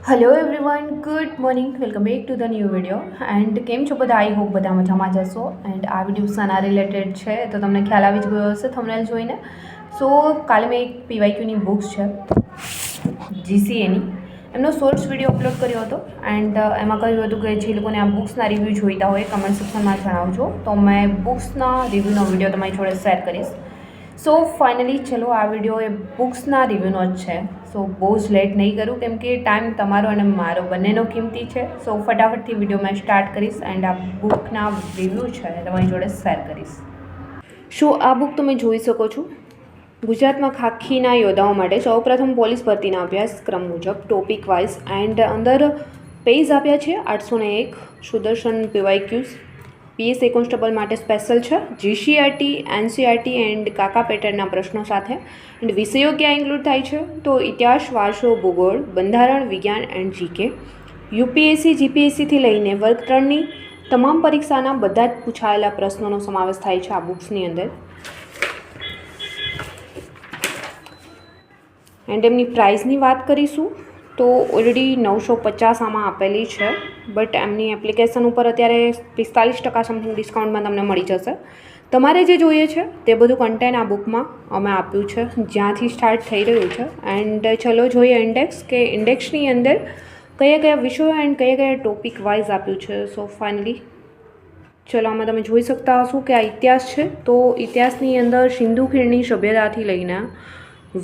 Hello everyone, good morning, welcome back to the new video. And કેમ છો બધા? I hope બધા મજામાં જશો. એન્ડ આ વિડીયો શાના રિલેટેડ છે તો તમને ખ્યાલ આવી જ ગયો હશે થંબનેલ જોઈને. સો કાલે મેં એક પીવાયક્યુની બુક્સ છે જીસીએની, એમનો શોર્ટ્સ વિડીયો અપલોડ કર્યો હતો. એન્ડ એમાં કહ્યું હતું કે જે લોકોને આ બુક્સના રિવ્યૂ જોઈતા હોય કમેન્ટ સેક્શનમાં જણાવજો, તો મેં બુક્સના રિવ્યૂનો વિડીયો તમારી જોડે શેર કરીશ. સો ફાઇનલી ચલો આ વિડીયો એ બુક્સના રિવ્યૂનો જ છે. સો બહુ જ લેટ નહીં કરું કેમ કે ટાઈમ તમારો અને મારો બંનેનો કિંમતી છે. સો ફટાફટથી વિડીયો મેં સ્ટાર્ટ કરીશ એન્ડ આ બુકના રિવ્યૂ છે તમારી જોડે શેર કરીશ. શું આ બુક તમે જોઈ શકો છો? ગુજરાતમાં ખાખીના યોદ્ધાઓ માટે સૌપ્રથમ પોલીસ ભરતીના અભ્યાસક્રમ મુજબ ટોપિક વાઇઝ એન્ડ અંદર પેજ આપ્યા છે 801 સુદર્શન પીવાયક્યુઝ. પીએસએ કોન્સ્ટેબલ માટે સ્પેશિયલ છે. જીસીઆરટી, એનસીઆરટી એન્ડ કાકા પેટર્નના પ્રશ્નો સાથે. એન્ડ વિષયો ક્યાં ઇન્ક્લુડ થાય છે તો ઇતિહાસ, વારસો, ભૂગોળ, બંધારણ, વિજ્ઞાન એન્ડ જીકે. યુપીએસસી, જીપીએસસીથી લઈને વર્ગ 3ની તમામ પરીક્ષાના બધા જ પૂછાયેલા પ્રશ્નોનો સમાવેશ થાય છે આ બુક્સની અંદર. એન્ડ એમની પ્રાઇઝની વાત કરીશું તો ઓલરેડી 950 આમાં આપેલી છે, બટ એમની એપ્લિકેશન ઉપર અત્યારે 45% સમથિંગ ડિસ્કાઉન્ટમાં તમને મળી જશે. તમારે જે જોઈએ છે તે બધું કન્ટેન્ટ આ બુકમાં અમે આપ્યું છે જ્યાંથી સ્ટાર્ટ થઈ રહ્યું છે. એન્ડ ચલો જોઈએ ઇન્ડેક્સ, કે ઇન્ડેક્સની અંદર કયા કયા વિષયો એન્ડ કયા કયા ટોપિક વાઇઝ આપ્યું છે. સો ફાઇનલી ચલો આમાં તમે જોઈ શકતા હશો કે આ ઇતિહાસ છે, તો ઇતિહાસની અંદર સિંધુ ખીણની સભ્યતાથી લઈને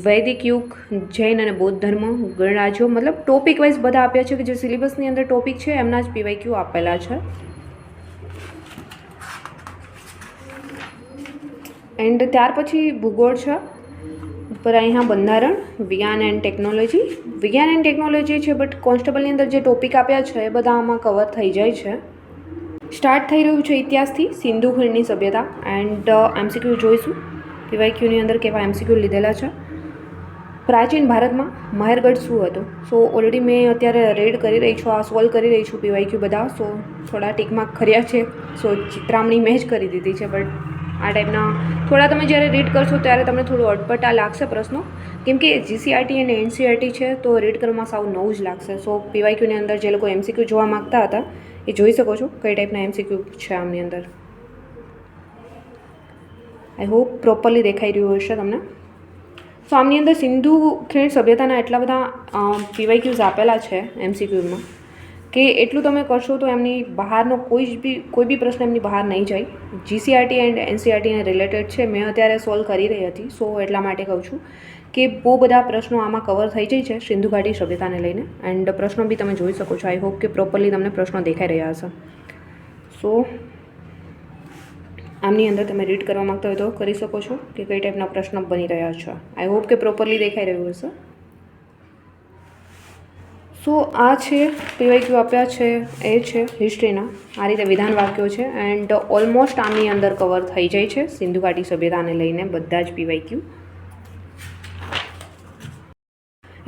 વૈદિક યુગ, જૈન અને બૌદ્ધ ધર્મ, ગણરાજ્યો, મતલબ ટોપિક વાઇઝ બધા આપ્યા છે કે જે સિલેબસની અંદર ટોપિક છે એમના જ પીવાયક્યુ આપેલા છે. એન્ડ ત્યાર પછી ભૂગોળ છે, પર અહીંયા બંધારણ, વિજ્ઞાન એન્ડ ટેકનોલોજી. વિજ્ઞાન એન્ડ ટેકનોલોજી છે બટ કોન્સ્ટેબલની અંદર જે ટોપિક આપ્યા છે એ બધા આમાં કવર થઈ જાય છે. સ્ટાર્ટ થઈ રહ્યું છે ઇતિહાસથી, સિંધુ ખીણની સભ્યતા. એન્ડ એમસીક્યુ જોઈશું પીવાયક્યુની અંદર કેવા એમસીક્યુ લીધેલા છે. પ્રાચીન ભારતમાં મહેરગઢ શું હતો? સો ઓલરેડી મેં અત્યારે રેડ કરી રહી છું, આ સોલ્વ કરી રહી છું પીવાયક્યુ બધા. સો થોડા ટીકમાં ખર્યા છે. સો ચિત્રામણી મેં જ કરી દીધી છે, બટ આ ટાઈપના થોડા તમે જ્યારે રીડ કરશો ત્યારે તમને થોડું અટપટા લાગશે પ્રશ્નો, કેમ કે જીસીઆરટી અને એનસીઆરટી છે તો રીડ કરવામાં સાવ નવું જ લાગશે. સો પીવાયક્યુની અંદર જે લોકો એમસીક્યુ જોવા માગતા હતા એ જોઈ શકો છો કઈ ટાઈપના એમસીક્યુ છે આમની અંદર. આઈ હોપ પ્રોપરલી દેખાઈ રહ્યું હશે તમને. સો આમની અંદર સિંધુ ખીણ સભ્યતાના એટલા બધા પીવાયક્યુઝ આપેલા છે એમસીક્યુમાં કે એટલું તમે કરશો તો એમની બહારનો કોઈ બી પ્રશ્ન એમની બહાર નહીં જાય. જીસીઆરટી એન્ડ એનસીઆરટીને રિલેટેડ છે, મેં અત્યારે સોલ્વ કરી રહી હતી. સો એટલા માટે કહું છું કે બહુ બધા પ્રશ્નો આમાં કવર થઈ જાય છે સિંધુ ઘાટી સભ્યતાને લઈને. એન્ડ પ્રશ્નો બી તમે જોઈ શકો છો. આઈ હોપ કે પ્રોપરલી તમને પ્રશ્નો દેખાઈ રહ્યા હશે. સો આમની અંદર તમે રીડ કરવા માગતા હોય તો કરી શકો છો કે કઈ ટાઈપના પ્રશ્ન બની રહ્યા છે. આઈ હોપ કે પ્રોપરલી દેખાઈ રહ્યું હશે. સો આ છે પીવાયક્યુ આપ્યા છે એ છે હિસ્ટ્રીના. આ રીતે વિધાન વાક્યો છે એન્ડ ઓલમોસ્ટ આમની અંદર કવર થઈ જાય છે સિંધુ ઘાટી સભ્યતાને લઈને બધા જ પીવાયક્યુ.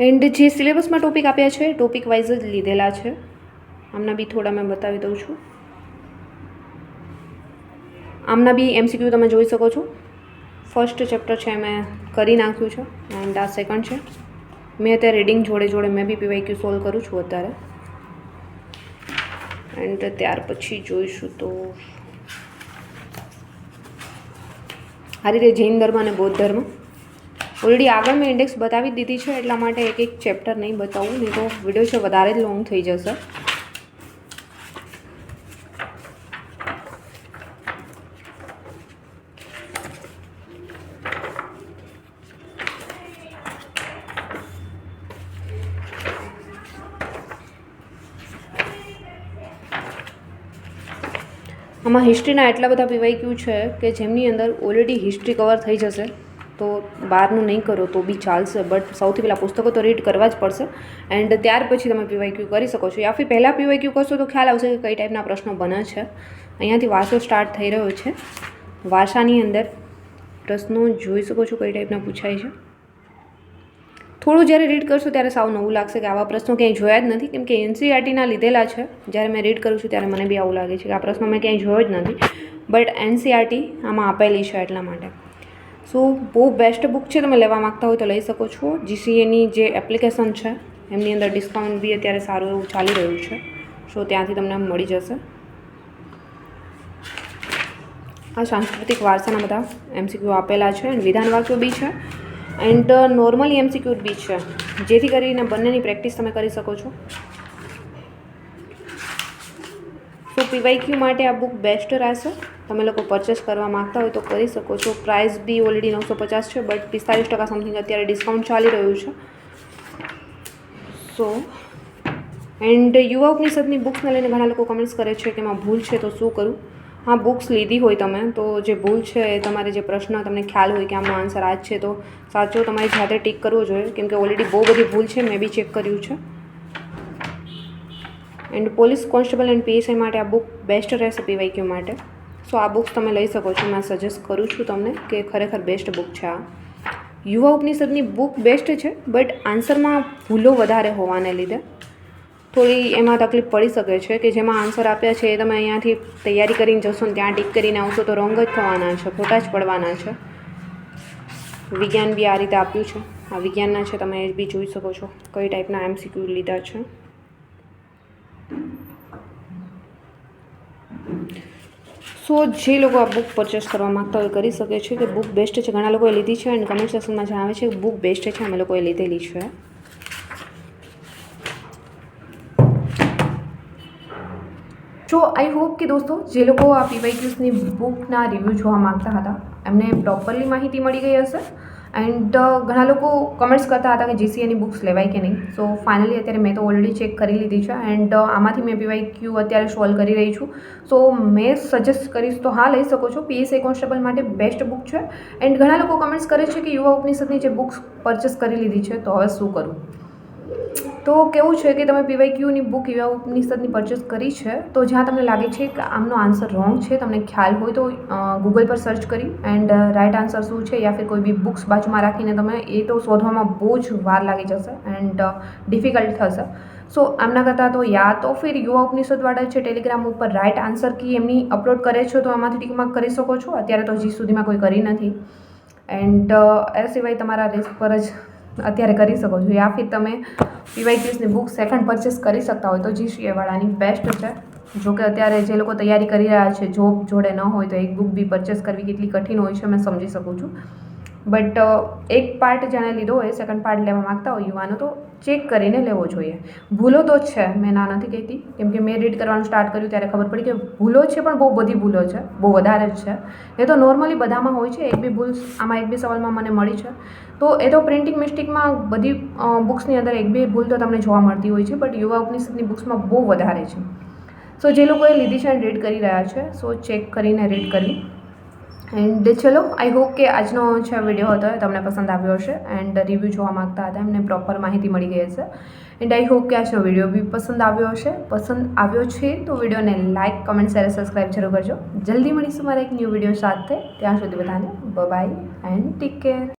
એન્ડ જે સિલેબસમાં ટોપિક આપ્યા છે ટોપિક વાઇઝ જ લીધેલા છે. આમના બી થોડા મેં બતાવી દઉં છું. આમના બી એમસીક્યુ તમે જોઈ શકો છો. ફર્સ્ટ ચેપ્ટર છે મેં કરી નાખ્યું છે એન્ડ આ સેકન્ડ છે. મેં અત્યારે રીડિંગ જોડે જોડે મેં બી પીવાયક્યુ સોલ્વ કરું છું અત્યારે. એન્ડ ત્યાર પછી જોઈશું તો આ રીતે જૈન ધર્મ અને બૌદ્ધ ધર્મ. ઓલરેડી આગળ મેં ઇન્ડેક્સ બતાવી દીધી છે એટલા માટે એક એક ચેપ્ટર નહીં બતાવું, નહીં તો વિડીયો છે વધારે જ લોંગ થઈ જશે. આમાં હિસ્ટ્રીના એટલા બધા પીવાયક્યુ છે કે જેમની અંદર ઓલરેડી હિસ્ટ્રી કવર થઈ જશે, તો બહારનું નહીં કરો તો બી ચાલશે. બટ સૌથી પહેલાં પુસ્તકો તો રીડ કરવા જ પડશે એન્ડ ત્યાર પછી તમે પીવાયક્યુ કરી શકો છો. યા ફિર પહેલાં પીવાયક્યુ કરશો તો ખ્યાલ આવશે કે કઈ ટાઈપના પ્રશ્નો બને છે. અહીંયાથી વારસો સ્ટાર્ટ થઈ રહ્યો છે. વારસાની અંદર પ્રશ્નો જોઈ શકો છો કઈ ટાઈપના પૂછાય છે. થોડું જ્યારે રીડ કરશો ત્યારે સાવ નવું લાગશે કે આવા પ્રશ્નો ક્યાંય જોયા જ નથી, કેમ કે એનસીઆરટીના લીધેલા છે. જ્યારે મેં રીડ કરું છું ત્યારે મને બી આવું લાગે છે કે આ પ્રશ્નો મેં ક્યાંય જોયો જ નથી, બટ એનસીઆરટી આમાં આપેલી છે એટલા માટે. સો બહુ બેસ્ટ બુક છે, તમે લેવા માગતા હોય તો લઈ શકો છો. જીસીએની જે એપ્લિકેશન છે એમની અંદર ડિસ્કાઉન્ટ બી અત્યારે સારું એવું ચાલી રહ્યું છે. સો ત્યાંથી તમને મળી જશે. આ સાંસ્કૃતિક વારસાના બધા MCQ આપેલા છે એન્ડ વિધાન વાક્યો બી છે એન્ડ નોર્મલી MCQ બી છે, જેથી કરીને બંનેની પ્રેક્ટિસ તમે કરી શકો છો. તો PYQ માટે આ બુક બેસ્ટ રહેશે. તમે લોકો પરચેસ કરવા માગતા હોય તો કરી શકો છો. પ્રાઇસ બી ઓલરેડી 950 છે, બટ 45% સમથિંગ અત્યારે ડિસ્કાઉન્ટ ચાલી રહ્યું છે. સો એન્ડ યુવા ઉપનિષદની બુક્સને લઈને ઘણા લોકો કમેન્ટ્સ કરે છે કે એમાં ભૂલ છે તો શું કરું. હા, બુક્સ લીધી હોય તમે તો જે ભૂલ છે એ તમારે જે પ્રશ્ન તમને ખ્યાલ હોય કે આમનો આન્સર આ જ છે તો સાચો તમારી જાતે ટીક કરવો જોઈએ, કેમ કે ઓલરેડી બહુ બધી ભૂલ છે. મેં બી ચેક કર્યું છે. And police constable and PSI માટે આ બુક બેસ્ટ રહેશે PYQ માટે. સો આ બુક્સ તમે લઈ શકો છો. મેં સજેસ્ટ કરું છું તમને કે ખરેખર બેસ્ટ બુક છે આ. યુવા ઉપનિષદની બુક બેસ્ટ છે, બટ આન્સરમાં ભૂલો વધારે હોવાને લીધે થોડી એમાં તકલીફ પડી શકે છે કે જેમાં આન્સર આપ્યા છે એ તમે અહીંયાથી તૈયારી કરીને જશો ને ત્યાં ટીક કરીને આવશો તો રોંગ જ થવાના છે, ખોટા જ પડવાના છે. વિજ્ઞાન બી આ રીતે આપ્યું છે. આ વિજ્ઞાનના છે, તમે એ બી જોઈ શકો છો કઈ ટાઈપના MCQ લીધા છે. સો જે લોકો આ બુક પરચેસ કરવા માગતા હોય કરી શકે છે કે બુક બેસ્ટ છે. ઘણા લોકોએ લીધી છે એન્ડ કમેન્ટ સેક્શનમાં જણાવે છે કે બુક બેસ્ટ છે, અમે લોકોએ લીધેલી છે. સો આઈ હોપ કે દોસ્તો જે લોકો આ PYQની બુકના રિવ્યૂ જોવા માગતા હતા એમને પ્રોપરલી માહિતી મળી ગઈ હશે. એન્ડ ઘણા લોકો કમેન્ટ્સ કરતા હતા કે GCAની બુક્સ લેવાય કે નહીં. સો ફાઇનલી અત્યારે મેં તો ઓલરેડી ચેક કરી લીધી છે એન્ડ આમાંથી મેં PYQ અત્યારે સોલ્વ કરી રહી છું. સો મેં સજેસ્ટ કરીશ તો હા લઈ શકો છો. PSI કોન્સ્ટેબલ માટે બેસ્ટ બુક છે. એન્ડ ઘણા લોકો કમેન્ટ્સ કરે છે કે યુવા ઉપનિષદની જે બુક્સ પરચેસ કરી લીધી છે તો હવે શું કરું. તો કેવું છે કે તમે PYQની બુક યુવા ઉપનિષદની પરચેસ કરી છે તો જ્યાં તમને લાગે છે કે આમનો આન્સર રોંગ છે, તમને ખ્યાલ હોય તો ગૂગલ પર સર્ચ કરી એન્ડ રાઇટ આન્સર શું છે યા ફિર કોઈ બી બુક્સ બાજુમાં રાખીને તમે એ તો શોધવામાં બહુ જ વાર લાગી જશે એન્ડ ડિફિકલ્ટ થશે. સો આમના કરતાં તો યા તો ફિર યુવા ઉપનિષદવાળા છે ટેલિગ્રામ ઉપર રાઇટ આન્સર કી એમની અપલોડ કરે છે તો એમાંથી ટીકમાર્ક કરી શકો છો. અત્યારે તો હજી સુધીમાં કોઈ કરી નથી એન્ડ એ સિવાય તમારા રિસ્ક પર જ અત્યારે કરી શકો છો. યા ફિર તમે PYQની બુક સેકન્ડ પરચેસ કરી શકતા હોય તો GCA વાળાની બેસ્ટ છે. જોકે અત્યારે જે લોકો તૈયારી કરી રહ્યા છે જોબ જોડે ન હોય તો એક બુક બી પરચેસ કરવી કેટલી કઠિન હોય છે મેં સમજી શકું છું. બટ એક પાર્ટ જેણે લીધો હોય સેકન્ડ પાર્ટ લેવા માગતા હોય યુવાનો તો ચેક કરીને લેવો જોઈએ. ભૂલો તો છે, મેં ના નથી કહેતી, કેમ કે મેં રીડ કરવાનું સ્ટાર્ટ કર્યું ત્યારે ખબર પડી કે ભૂલો છે પણ બહુ બધી ભૂલો છે, બહુ વધારે જ છે. એ તો નોર્મલી બધામાં હોય છે. એક બી ભૂલ આમાં એક બી સવાલમાં મને મળી છે તો એ તો પ્રિન્ટિંગ મિસ્ટેકમાં બધી બુક્સની અંદર એક બે ભૂલ તો તમને જોવા મળતી હોય છે, બટ યુવા ઉપનિષદની બુક્સમાં બહુ વધારે છે. સો જે લોકોએ લીધી છે અને રીડ કરી રહ્યા છે સો ચેક કરીને રીડ કરી. એન્ડ ચલો આઈ હોપ કે આજનો છે વિડીયો હતો એ તમને પસંદ આવ્યો હશે એન્ડ રિવ્યૂ જોવા માગતા હતા એમને પ્રોપર માહિતી મળી ગઈ હશે. એન્ડ આઈ હોપ કે આજનો વિડીયો બી પસંદ આવ્યો હશે. પસંદ આવ્યો છે તો વિડીયોને લાઇક, કમેન્ટ, શેર, સબસ્ક્રાઈબ જરૂર કરજો. જલ્દી મળીશું મારા એક ન્યૂ વિડીયો સાથે. ત્યાં સુધી બધાને બાય એન્ડ ટેક કેર.